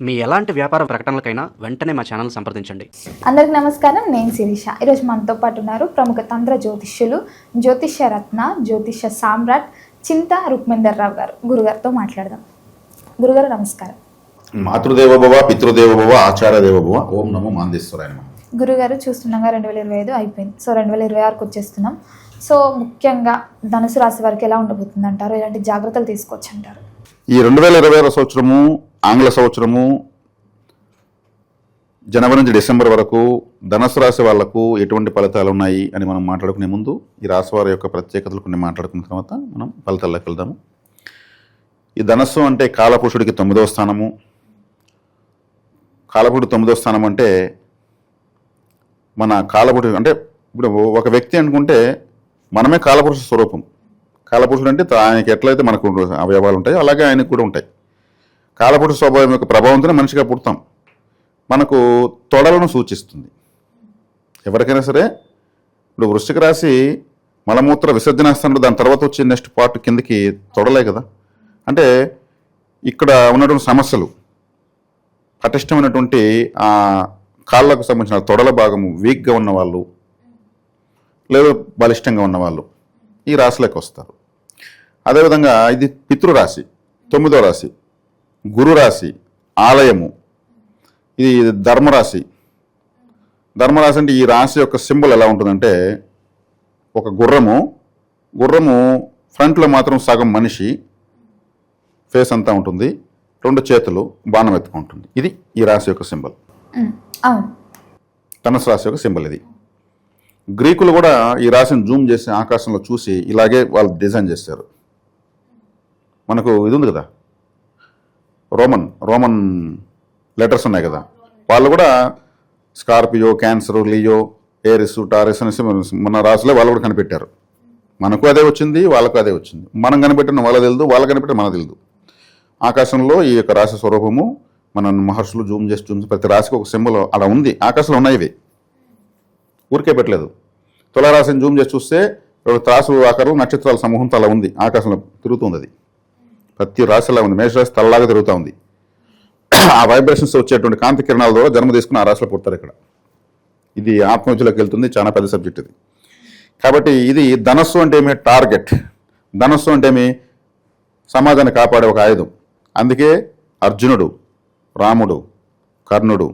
మీ ఎలాంటి వ్యాపార ప్రకటనలకైనా వెంటనే మా ఛానల్ సంప్రదించండి. అందరికి నమస్కారం. నేను శిరీష. ఈరోజు మనతో పాటు ఉన్నారు ప్రముఖ తంత్ర జ్యోతిష్యులు, జ్యోతిష్య రత్న, జ్యోతిష్య సామ్రాట్ చింత రుక్మిందర్ రావు గారు. గురుగారితో మాట్లాడదాం. గురుగారు నమస్కారం. మాతృదేవోభవ, పితృదేవోభవ, ఆచార్యదేవోభవ. ఓం నమో మాందేశ్వరాయ నమః. గురుగారు చూస్తుండగా 2025 అయిపోయింది. సో 2026కి వచ్చేస్తున్నాం. సో ముఖ్యంగా ధనుసు రాశి వారికి ఎలా ఉండబోతుంది అంటారు? ఎలాంటి జాగ్రత్తలు తీసుకోవచ్చు అంటారు? ఈ 2026 సంవత్సరము ఆంగ్ల సంవత్సరము జనవరి నుంచి డిసెంబర్ వరకు ధనుసు రాశి వాళ్లకు ఎటువంటి ఫలితాలు ఉన్నాయి అని మనం మాట్లాడుకునే ముందు ఈ రాశి వారి యొక్క ప్రత్యేకతలు కొన్ని మాట్లాడుకున్న తర్వాత మనం ఫలితాల్లోకి వెళ్దాము. ఈ ధనస్సు అంటే కాలపురుషుడికి 9వ స్థానము. కాలపురుడు 9వ స్థానం అంటే మన కాలపురుషుడు అంటే ఇప్పుడు ఒక వ్యక్తి అనుకుంటే మనమే కాలపురుష స్వరూపం. కాలపురుషుడు అంటే ఆయనకి ఎట్లయితే మనకు అవయవాలు ఉంటాయో అలాగే ఆయనకు కూడా ఉంటాయి. కాలపురుష స్వభావం యొక్క ప్రభావంతోనే మనిషిగా పుడతాం. మనకు తొడలను సూచిస్తుంది. ఎవరికైనా సరే ఇప్పుడు వృశ్చిక రాశి మలమూత్ర విసర్జనాస్థానంలో దాని తర్వాత వచ్చే నెక్స్ట్ పార్ట్ కిందకి తొడలే కదా. అంటే ఇక్కడ ఉన్నటువంటి సమస్యలు పటిష్టమైనటువంటి ఆ కాళ్ళకు సంబంధించిన తొడల భాగము వీక్గా ఉన్నవాళ్ళు లేదా బలిష్టంగా ఉన్నవాళ్ళు ఈ రాశిలోకి వస్తారు. అదేవిధంగా ఇది పితృరాశి, 9వ రాశి, గురు రాశి, ఆలయము. ఇది ధర్మరాశి. ధర్మరాశి అంటే ఈ రాశి యొక్క సింబల్ ఎలా ఉంటుందంటే ఒక గుర్రము ఫ్రంట్లో మాత్రం సగం మనిషి ఫేస్ అంతా ఉంటుంది, 2 చేతులు బాణం ఎత్తుకుంటుంది. ఇది ఈ రాశి యొక్క సింబల్. ధనుసు రాశి యొక్క సింబల్ ఇది. గ్రీకులు కూడా ఈ రాశిని జూమ్ చేసి ఆకాశంలో చూసి ఇలాగే వాళ్ళు డిజైన్ చేశారు. మనకు ఇది ఉంది కదా, రోమన్ లెటర్స్ ఉన్నాయి కదా, వాళ్ళు కూడా స్కార్పియో, క్యాన్సర్, లియో, ఏరిస్, టారెస్ అనేసి మన రాశిలో వాళ్ళు కూడా కనిపెట్టారు. మనకు అదే వచ్చింది, వాళ్ళకు అదే వచ్చింది. మనం కనిపెట్టిన వాళ్ళ తెలియదు, వాళ్ళు కనిపెట్టిన మనకు తెలియదు. ఆకాశంలో ఈ యొక్క రాశి స్వరూపము మన మహర్షులు జూమ్ చేసి ప్రతి రాశికి ఒక సింబల్ అలా ఉంది. ఆకాశంలో ఉన్నాయి ఇవి, ఊరికే పెట్టలేదు. తులారాశిని జూమ్ చేసి చూస్తే త్రాసు ఆకారం నక్షత్రాల సమూహంతో అలా ఉంది, ఆకాశంలో తిరుగుతుంది. అది ప్రతి రాశిలా ఉంది. మేషరాశి తలలాగా తిరుగుతూ ఉంది. ఆ వైబ్రేషన్స్ వచ్చేటువంటి కాంతి కిరణాల ద్వారా జన్మ తీసుకుని ఆ రాశిలో పుడతారు. ఇక్కడ ఇది ఆత్మవిద్యలోకి వెళ్తుంది, చాలా పెద్ద సబ్జెక్ట్ ఇది. కాబట్టి ఇది ధనస్సు అంటే ఏమి, టార్గెట్. ధనస్సు అంటే ఏమి, సమాజాన్ని కాపాడే ఒక ఆయుధం. అందుకే అర్జునుడు, రాముడు, కర్ణుడు,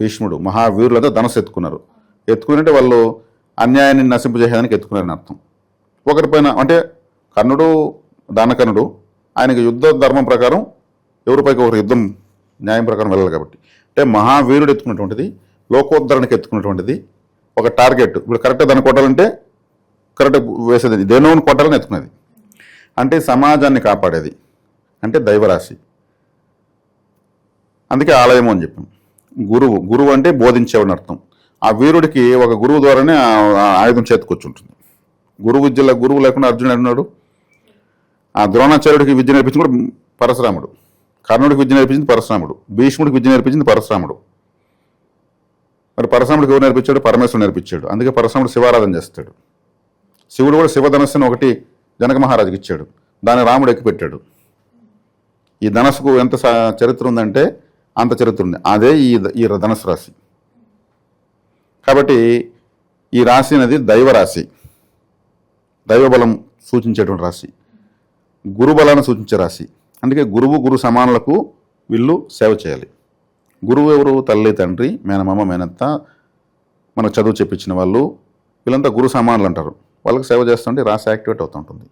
భీష్ముడు మహావీరులంతా ధనస్సు ఎత్తుకున్నారు. ఎత్తుకునంటే వాళ్ళు అన్యాయాన్ని నశింపజేసేదానికి ఎత్తుకున్నారని అర్థం. ఒకరిపైన అంటే కర్ణుడు, దానకర్ణుడు, ఆయనకి యుద్ధ ధర్మం ప్రకారం ఎవరిపైకి ఒకరు యుద్ధం న్యాయం ప్రకారం వెళ్ళాలి. కాబట్టి అంటే మహావీరుడు ఎత్తుకున్నటువంటిది, లోకోద్ధరణకి ఎత్తుకున్నటువంటిది ఒక టార్గెట్. ఇప్పుడు కరెక్ట్గా దాన్ని కొట్టాలంటే కరెక్ట్ వేసేది, దేనోని కొట్టాలని ఎత్తుకునేది. అంటే సమాజాన్ని కాపాడేది అంటే దైవరాశి. అందుకే ఆలయము అని చెప్పాం. గురువు అంటే బోధించేవాడిని అర్థం. ఆ వీరుడికి ఒక గురువు ద్వారానే ఆయుధం చేతికొచ్చుంటుంది. గురువు లేకుండా అర్జునుడు అన్నాడు. ఆ ద్రోణాచార్యుడికి విద్య నేర్పించింది కూడా పరశురాముడు, కర్ణుడికి విద్య నేర్పించింది పరశురాముడు, భీష్ముడికి విద్య నేర్పించింది పరశురాముడు. మరి పరశురాముడికి ఎవరు నేర్పించాడు? పరమేశ్వరుడు నేర్పించాడు. అందుకే పరశురాముడు శివారాధన చేస్తాడు. శివుడు కూడా శివధనస్సుని ఒకటి జనక మహారాజుకి ఇచ్చాడు, దాన్ని రాముడు ఎక్కిపెట్టాడు. ఈ ధనస్సుకు ఎంత చరిత్ర ఉందంటే అంత చరిత్ర ఉంది. అదే ఈ ధనుసు రాశి. కాబట్టి ఈ రాశి అనేది దైవరాశి, దైవబలం సూచించేటువంటి రాశి, గురుబలాన్ని సూచించే రాశి. అందుకే గురు సమానులకు వీళ్ళు సేవ చేయాలి. గురువు ఎవరు? తల్లి, తండ్రి, మేనమామ, మేనత్త, మనకు చదువు చెప్పించిన వాళ్ళు, వీళ్ళంతా గురు సమానులు అంటారు. వాళ్ళకి సేవ చేస్తుంటే రాశి యాక్టివేట్ అవుతూ ఉంటుంది.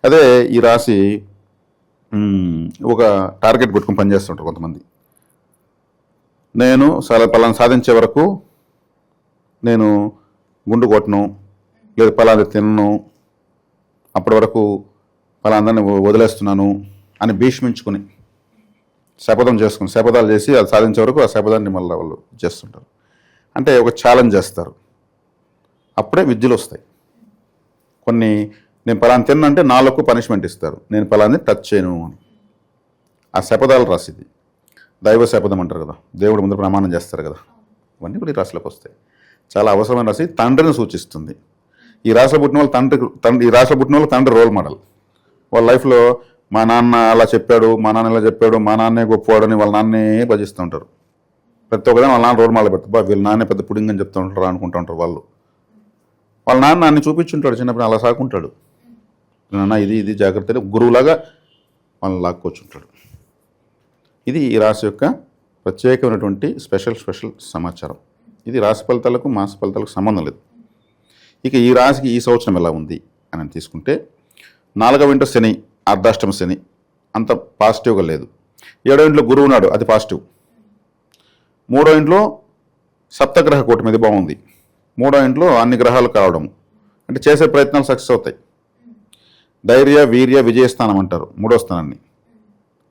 అదే ఈ రాశి ఒక టార్గెట్ పెట్టుకుని పనిచేస్తుంటారు కొంతమంది. నేను పలానా సాధించే వరకు నేను గుండు కొట్టను, లేదు పలానా తినను, అప్పటి వరకు పలాందరిని వదిలేస్తున్నాను అని భీష్మించుకుని శపథాలు చేసి అది సాధించే వరకు ఆ శపథాన్ని మళ్ళీ వాళ్ళు చేస్తుంటారు. అంటే ఒక ఛాలెంజ్ చేస్తారు. అప్పుడే విద్యలు వస్తాయి. కొన్ని నేను పలానా తిన్నంటే నాలుగు పనిష్మెంట్ ఇస్తారు, నేను పలాన్ని టచ్ చేయను అని. ఆ శపథాలు రాసిది దైవ శపథం అంటారు కదా, దేవుడు ముందు ప్రమాణం చేస్తారు కదా, ఇవన్నీ కూడా ఈ రాశిలోకి వస్తాయి. చాలా అవసరమైన రాశి. తండ్రిని సూచిస్తుంది. ఈ రాశిలో పుట్టిన వాళ్ళు తండ్రి రోల్ మోడల్. వాళ్ళ లైఫ్లో మా నాన్న అలా చెప్పాడు, మా నాన్న ఇలా చెప్పాడు, మా నాన్నే గొప్పవాడు అని వాళ్ళ నాన్నే భజిస్తూ ఉంటారు. ప్రతి ఒక్కదాని వాళ్ళ నాన్న రోడ్ మాల పెడతా, వీళ్ళ నాన్నే పెద్ద పుడింగ్ అని చెప్తూ ఉంటారు అనుకుంటూ ఉంటారు వాళ్ళు. వాళ్ళ నాన్న అన్ని చూపించుంటాడు చిన్నప్పుడు, అలా సాకుంటాడు. నాన్న ఇది జాగ్రత్త గురువులాగా వాళ్ళని లాక్కొచ్చుంటాడు. ఇది ఈ రాశి యొక్క ప్రత్యేకమైనటువంటి స్పెషల్ సమాచారం. ఇది రాశి ఫలితాలకు మాస ఫలితాలకు సంబంధం లేదు. ఇక ఈ రాశికి ఈ సంవత్సరం ఎలా ఉంది అని తీసుకుంటే 4వ ఇంట్లో శని, అర్ధాష్టమ శని అంత పాజిటివ్గా లేదు. 7వ ఇంట్లో గురువు ఉన్నాడు, అది పాజిటివ్. 3వ ఇంట్లో సప్తగ్రహ కూటమి, ఇది బాగుంది. 3వ ఇంట్లో అన్ని గ్రహాలు కావడం అంటే చేసే ప్రయత్నాలు సక్సెస్ అవుతాయి. ధైర్య వీర్య విజయస్థానం అంటారు 3వ స్థానాన్ని.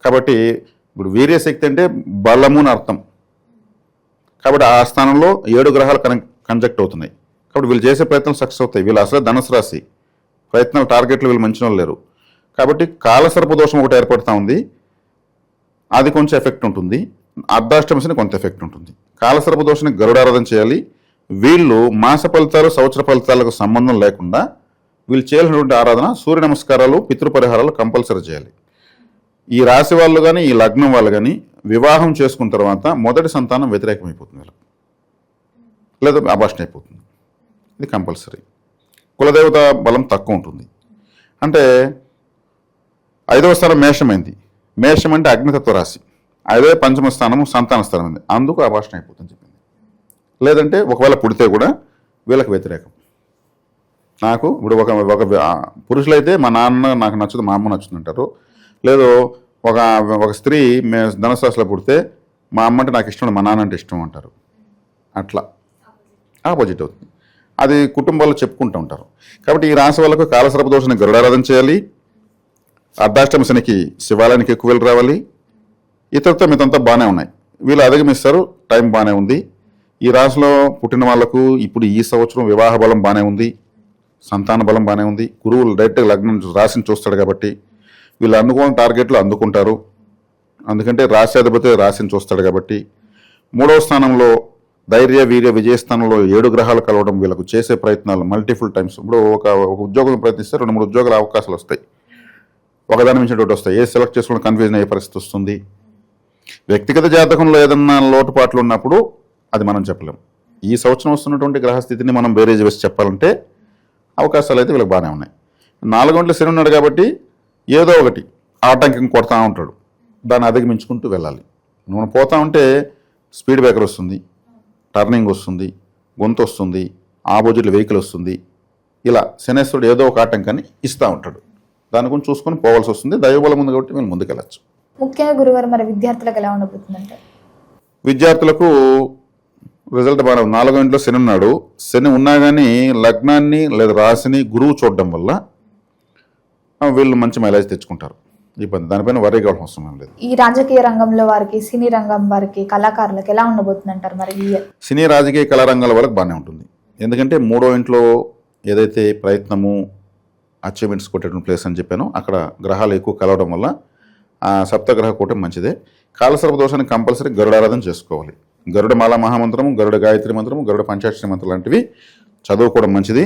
కాబట్టి ఇప్పుడు వీర్యశక్తి అంటే బలము అని అర్థం. కాబట్టి ఆ స్థానంలో 7 గ్రహాలు కంజక్ట్ అవుతున్నాయి. కాబట్టి వీళ్ళు చేసే ప్రయత్నాలు సక్సెస్ అవుతాయి. వీళ్ళు అసలు ధనుసు రాశి, ప్రయత్నాలు టార్గెట్లు వీళ్ళు మంచి వాళ్ళు లేరు. కాబట్టి కాలసర్ప దోషం ఒకటి ఏర్పడుతూ ఉంది, అది కొంచెం ఎఫెక్ట్ ఉంటుంది. అర్ధాష్టమశని కొంత ఎఫెక్ట్ ఉంటుంది. కాలసర్ప దోషాన్ని గరుడారాధన చేయాలి. వీళ్ళు మాస ఫలితాలు సంవత్సర ఫలితాలకు సంబంధం లేకుండా వీళ్ళు చేయాల్సినటువంటి ఆరాధన, సూర్య నమస్కారాలు, పితృపరిహారాలు కంపల్సరీ చేయాలి. ఈ రాశి వాళ్ళు కానీ ఈ లగ్నం వాళ్ళు కానీ వివాహం చేసుకున్న తర్వాత మొదటి సంతానం వ్యతిరేకమైపోతుంది వీళ్ళకి, లేదా అభాషణ అయిపోతుంది. ఇది కంపల్సరీ. కులదేవత బలం తక్కువ ఉంటుంది. అంటే 5వ స్థానం మేషమైంది. మేషం అంటే అగ్నితత్వ రాశి. అదే 5వ స్థానం సంతాన స్థానం అయింది, అందుకు అభాషణ అయిపోతుంది చెప్పింది. లేదంటే ఒకవేళ పుడితే కూడా వీళ్ళకి వ్యతిరేకం. నాకు ఇప్పుడు ఒక పురుషులైతే మా నాన్న నాకు నచ్చదు, మా అమ్మ నచ్చుతుంది అంటారు. లేదు ఒక స్త్రీ ధనుసు రాశిలో పుడితే మా అమ్మ అంటే నాకు ఇష్టం, మా నాన్న అంటే ఇష్టం అంటారు. అట్లా ఆపోజిట్ అవుతుంది. అది కుటుంబాల్లో చెప్పుకుంటూ ఉంటారు. కాబట్టి ఈ రాశి వాళ్ళకు కాలసర్ప దోషాన్ని గరుడారాధన చేయాలి. అర్ధాష్టమ శనికి శివాలయానికి ఎక్కువ వెళ్ళి రావాలి. ఇతరులతో మీతంతా బాగానే ఉన్నాయి, వీళ్ళు అధిగమిస్తారు. టైం బాగానే ఉంది. ఈ రాశిలో పుట్టిన వాళ్లకు ఇప్పుడు ఈ సంవత్సరం వివాహ బలం బాగానే ఉంది, సంతాన బలం బాగానే ఉంది. గురువులు డైరెక్ట్గా లగ్నం రాశిని చూస్తాడు కాబట్టి వీళ్ళు అనుకున్న టార్గెట్లు అందుకుంటారు. అందుకంటే రాశ్యాధిపతి రాశిని చూస్తాడు కాబట్టి. 3వ స్థానంలో ధైర్య వీర్య విజయస్థానంలో 7 గ్రహాలు కలవడం వీళ్ళకు చేసే ప్రయత్నాలు మల్టిపుల్ టైమ్స్. ఇప్పుడు ఒక ఉద్యోగం ప్రయత్నిస్తే 2-3 ఉద్యోగాల అవకాశాలు వస్తాయి, ఒకదాని మించి ఒకటి వస్తాయి. ఏ సెలెక్ట్ చేసుకుని కన్ఫ్యూజన్ అయ్యే పరిస్థితి వస్తుంది. వ్యక్తిగత జాతకంలో ఏదన్నా లోటుపాట్లు ఉన్నప్పుడు అది మనం చెప్పలేం. ఈ సంవత్సరం వస్తున్నటువంటి గ్రహస్థితిని మనం బేరేజ్ వేసి చెప్పాలంటే అవకాశాలు అయితే వీళ్ళకి బాగానే ఉన్నాయి. 4 గంటల శని ఉన్నాడు కాబట్టి ఏదో ఒకటి ఆటంకం కొడతా ఉంటాడు, దాన్ని అధిగమించుకుంటూ వెళ్ళాలి. మనం పోతా ఉంటే స్పీడ్ బ్రేకర్ వస్తుంది, టర్నింగ్ వస్తుంది, గొంతు వస్తుంది, ఆపోజిట్లో వెహికల్ వస్తుంది. ఇలా శనేశ్వరుడు ఏదో ఒక ఆటంకాన్ని ఇస్తూ ఉంటాడు, దాని గురించి చూసుకొని పోవాల్సి వస్తుంది. దైవబలం ఉంది కాబట్టి వీళ్ళు ముందుకెళ్ళచ్చు. ముఖ్యంగా గురుగారు మరి విద్యార్థులకు ఎలా ఉండబోతుందంటే? విద్యార్థులకు రిజల్ట్ బాగా 4వ ఇంట్లో శని ఉన్నాడు. శని ఉన్నా కానీ లగ్నాన్ని లేదా రాశిని గురువు చూడడం వల్ల వీళ్ళు మంచి మైలేజ్ తెచ్చుకుంటారు. ఇబ్బంది దానిపైన వరీ కావడం అవసరం లేదు. ఈ రాజకీయ రంగంలో వారికి, సినీ రంగం వారికి, కళాకారులకు ఎలా ఉండబోతుంది అంటారు మరి? సినీ రాజకీయ కళారంగాల వరకు బాగానే ఉంటుంది. ఎందుకంటే 3వ ఇంట్లో ఏదైతే ప్రయత్నము అచీవ్మెంట్స్ కొట్టేటువంటి ప్లేస్ అని చెప్పానో అక్కడ గ్రహాలు ఎక్కువ కలవడం వల్ల ఆ సప్తగ్రహ కూటమి మంచిదే. కాలసర్ప దోషాన్ని కంపల్సరీ గరుడారాధన చేసుకోవాలి. గరుడ మాలా మహామంత్రము, గరుడ గాయత్రి మంత్రము, గరుడ పంచాక్షరి మంత్రం లాంటివి చదువుకోవడం మంచిది.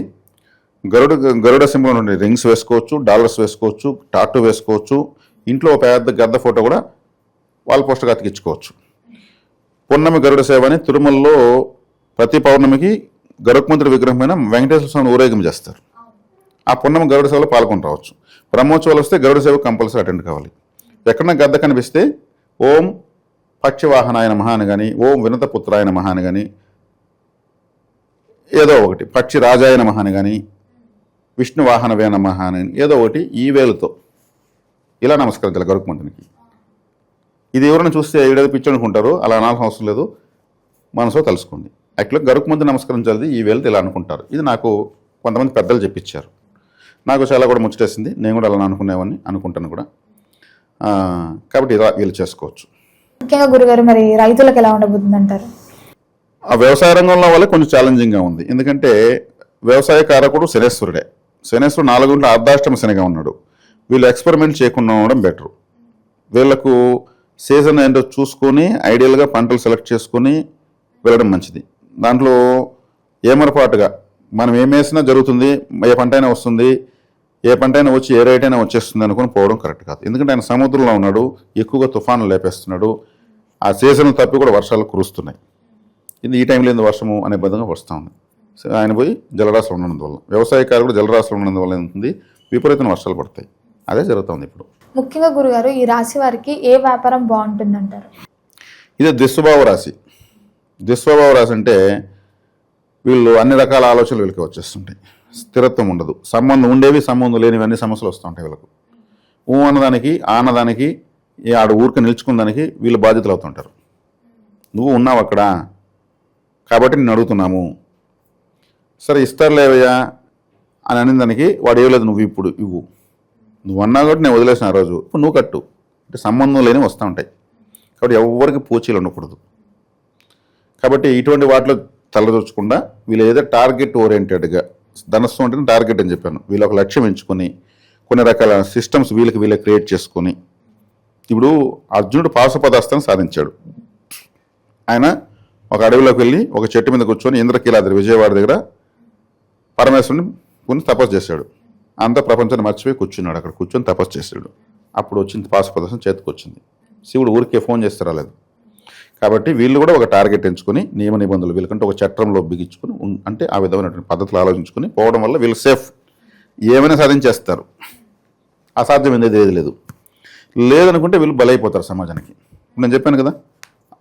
గరుడ సింబల్ నుండి రింగ్స్ వేసుకోవచ్చు, డాలర్స్ వేసుకోవచ్చు, టాటూ వేసుకోవచ్చు. ఇంట్లో పెద్ద గద్ద ఫోటో కూడా వాల్ పోస్టర్గా అతికించుకోవచ్చు. పున్నమి గరుడ సేవ అని తిరుమలలో ప్రతి పౌర్ణమికి గరుత్మంతుడి విగ్రహమైన వెంకటేశ్వర స్వామిని ఊరేగింపు చేస్తారు. ఆ పున్నమి గరుడ సేవలో పాల్గొని రావచ్చు. బ్రహ్మోత్సవాలు వస్తే గరుడ సేవ కంపల్సరీ అటెండ్ కావాలి. ఎక్కడన్నా గద్ద కనిపిస్తే ఓం పక్షివాహనాయ నమః అని కానీ, ఓం వినతపుత్రాయ నమః అని కానీ, ఏదో ఒకటి పక్షి రాజాయ నమః అని కానీ, విష్ణు వాహనవే నమః అని ఏదో ఒకటి ఈ వేలుతో ఇలా నమస్కరించాలి గరుత్మంతునికి. ఇది ఎవరైనా చూస్తే ఏడాది పిచ్చి అనుకుంటారు, అలా అనాల్సిన అవసరం లేదు. మనసులో తెలుసుకోండి. యాక్చువల్గా గరుత్మంతుని నమస్కరించాలి ఈ వేలుతో ఇలా అనుకుంటారు. ఇది నాకు కొంతమంది పెద్దలు చెప్పించారు. నాకు చాలా కూడా ముచ్చటేసింది. నేను కూడా అలా అనుకునేవాడిని, అనుకుంటాను కూడా. కాబట్టి ఇలా వీళ్ళు చేసుకోవచ్చు. ముఖ్యంగా గురుగారు మరి రైతులకు ఎలా ఉండబోతుంది అంటారు? ఆ వ్యవసాయ రంగంలో వాళ్ళే కొంచెం ఛాలెంజింగ్గా ఉంది. ఎందుకంటే వ్యవసాయ కారకుడు శనేశ్వరుడే. శనేశ్వరుడు 4 గంటల అర్ధాష్టమ శనిగా ఉన్నాడు. వీళ్ళు ఎక్స్పెరిమెంట్ చేయకుండా ఉండడం బెటరు. వీళ్ళకు సీజన్ ఏంటో చూసుకొని ఐడియల్గా పంటలు సెలెక్ట్ చేసుకొని వెళ్ళడం మంచిది. దాంట్లో ఏమరపాటుగా మనం ఏమేసినా జరుగుతుంది, ఏ పంట అయినా వస్తుంది, ఏ పంట అయినా వచ్చి ఏ రేట్ అయినా వచ్చేస్తుంది అనుకుని పోవడం కరెక్ట్ కాదు. ఎందుకంటే ఆయన సముద్రంలో ఉన్నాడు, ఎక్కువగా తుఫాను లేపేస్తున్నాడు, ఆ సీజన్ తప్పి కూడా వర్షాలు కురుస్తున్నాయి. ఇది ఈ టైంలో ఎందుకు వర్షము అనే విధంగా వస్తూ ఉంది. సో ఆయన పోయి జలరాశులు ఉన్నందువల్ల, వ్యవసాయకారులు కూడా జలరాశులు ఉన్నందువల్ల ఏంటుంది, విపరీతమైన వర్షాలు పడతాయి. అదే జరుగుతుంది ఇప్పుడు. ముఖ్యంగా గురుగారు ఈ రాశి వారికి ఏ వ్యాపారం బాగుంటుందంటారు? ఇది దుస్వభావ రాశి. దుస్వభావ రాశి అంటే వీళ్ళు అన్ని రకాల ఆలోచనలు వీళ్ళకి వచ్చేస్తుంటాయి. స్థిరత్వం ఉండదు, సంబంధం ఉండేవి సంబంధం లేనివి అన్ని సమస్యలు వస్తూ ఉంటాయి వీళ్ళకు. అన్నదానికి ఆనదానికి ఆడు ఊరికి నిలుచుకున్న దానికి వీళ్ళు బాధ్యతలు అవుతుంటారు. నువ్వు ఉన్నావు అక్కడ కాబట్టి నేను అడుగుతున్నాము, సరే ఇస్తారులేవయ్యా అని అనే దానికి వాడు ఇవ్వలేదు, నువ్వు ఇప్పుడు ఇవ్వు, నువ్వు అన్నా కాబట్టి నేను వదిలేసిన ఆ రోజు, ఇప్పుడు నువ్వు కట్టు అంటే సంబంధం లేనివి వస్తూ ఉంటాయి. కాబట్టి ఎవరికి పూచీలు ఉండకూడదు. కాబట్టి ఇటువంటి వాటిలో తలదూర్చకుండా వీళ్ళు ఏదో టార్గెట్ ఓరియంటెడ్గా, ధనస్సు అంటే టార్గెట్ అని చెప్పాను, వీళ్ళు ఒక లక్ష్యం ఎంచుకొని కొన్ని రకాల సిస్టమ్స్ వీళ్ళే క్రియేట్ చేసుకొని, ఇప్పుడు అర్జునుడు పాశుపదాస్త్రాన్ని సాధించాడు. ఆయన ఒక అడవిలోకి వెళ్ళి ఒక చెట్టు మీద కూర్చొని ఇంద్రకీలాద్రి విజయవాడ దగ్గర పరమేశ్వరుని కొన్ని తపస్సు చేశాడు. అంత ప్రపంచాన్ని మర్చిపోయి కూర్చున్నాడు, అక్కడ కూర్చొని తపస్సు చేశాడు. అప్పుడు వచ్చింది పాశుపదాస్త్రం, చేతికి వచ్చింది. శివుడు ఊరికే ఫోన్ చేస్తే రాలేదు. కాబట్టి వీళ్ళు కూడా ఒక టార్గెట్ ఎంచుకొని నియమ నిబంధనలు వీళ్ళకంటే ఒక చట్టంలో బిగించుకొని అంటే ఆ విధమైనటువంటి పద్ధతులు ఆలోచించుకొని పోవడం వల్ల వీళ్ళు సేఫ్, ఏమైనా సాధించేస్తారు. అసాధ్యమైనది ఏది లేదు. లేదనుకుంటే వీళ్ళు బలైపోతారు సమాజానికి. నేను చెప్పాను కదా,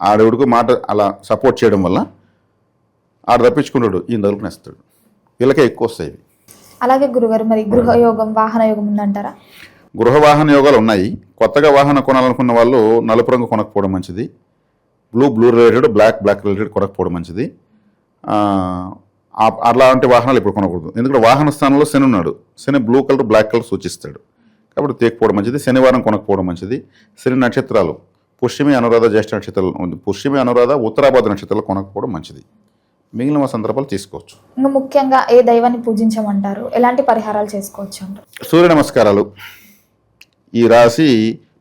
ఆడవిడికి మాట అలా సపోర్ట్ చేయడం వల్ల ఆడ తప్పించుకుంటాడు, ఈయన తలుపునేస్తాడు. వీళ్ళకే ఎక్కువ వస్తాయి. అలాగే గురుగారు మరి గృహయోగం వాహన యోగం ఉందంటారా? గృహ వాహన యోగాలు ఉన్నాయి. కొత్తగా వాహనం కొనాలనుకున్న వాళ్ళు నలుపు రంగు కొనకపోవడం మంచిది, బ్లూ రిలేటెడ్, బ్లాక్ రిలేటెడ్ కొనకపోవడం మంచిది. అలాంటి వాహనాలు ఇప్పుడు కొనకూడదు. ఎందుకంటే వాహన స్థానంలో శని ఉన్నాడు, శని బ్లూ కలర్ బ్లాక్ కలర్ సూచిస్తాడు. కాబట్టి తేకపోవడం మంచిది. శనివారం కొనకపోవడం మంచిది. శని నక్షత్రాలు పుష్యమి, అనురాధ, జ్యేష్ఠ నక్షత్రాలు, పుష్యమి, అనురాధ, ఉత్తరాభాద్ర నక్షత్రాలు కొనకపోవడం మంచిది. మిగిలిన సందర్భాలు తీసుకోవచ్చు. ఇంకా ముఖ్యంగా ఏ దైవాన్ని పూజించమంటారు, ఎలాంటి పరిహారాలు చేసుకోవచ్చు అంటారు? సూర్య నమస్కారాలు. ఈ రాశి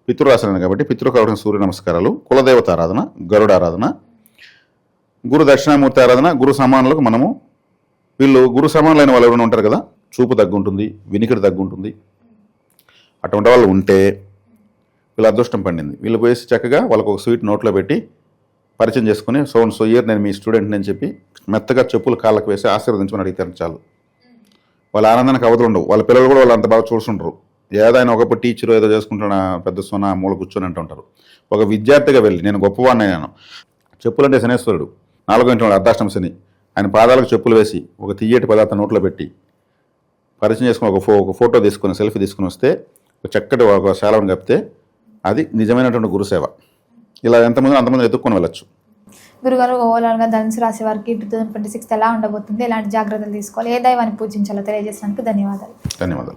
పితృరాశి కాబట్టి పితృకావుడిన సూర్య నమస్కారాలు, కులదేవత ఆరాధన, గరుడ ఆరాధన, గురు దక్షిణామూర్తి ఆరాధన, గురు సమానులకు మనము వీళ్ళు గురు సమానులైన వాళ్ళు ఎవరైనా ఉంటారు కదా, చూపు తగ్గుంటుంది, వినికిడి తగ్గుంటుంది, అటువంటి వాళ్ళు ఉంటే వీళ్ళ అదృష్టం పండింది. వీళ్ళు పోయేసి చక్కగా వాళ్ళకు ఒక స్వీట్ నోట్లో పెట్టి పరిచయం చేసుకుని సో ఇయర్ నేను మీ స్టూడెంట్ని అని చెప్పి మెత్తగా చెప్పులు కాళ్ళకు వేసి ఆశీర్వదించుకుని అడిగితే చాలు. వాళ్ళ ఆనందానికి అవధులు ఉండవు. వాళ్ళ పిల్లలు కూడా వాళ్ళు అంత బాగా చూస్తుంటారు. ఏదైనా ఒకప్పుడు టీచర్ ఏదో చేసుకుంటున్నా పెద్ద సోనా మూల కూర్చొని అంటూ ఉంటారు. ఒక విద్యార్థిగా వెళ్ళి నేను గొప్పవాడిని నేను, చెప్పులంటే శనేశ్వరుడు, 4వ ఇంటి అర్ధాష్టమ శని, ఆయన పాదాలకు చెప్పులు వేసి ఒక తీయటి పదార్థం నోట్లో పెట్టి పరిచయం చేసుకుని ఒక ఫోటో తీసుకుని సెల్ఫీ తీసుకుని వస్తే ఒక చక్కటి ఒక శాలవని కప్పితే అది నిజమైనటువంటి గురుసేవ. ఇలా ఎంతమంది అంతమంది ఎత్తుక్కొని వెళ్ళచ్చు. గురుగారు ఓవరాల్గా ధనుసు రాశి వారికి 2026 ఎలా ఉండబోతుంది, ఎలాంటి జాగ్రత్తలు తీసుకోవాలి, ఏ దైవాన్ని పూజించాలో తెలియజేసినందుకు ధన్యవాదాలు.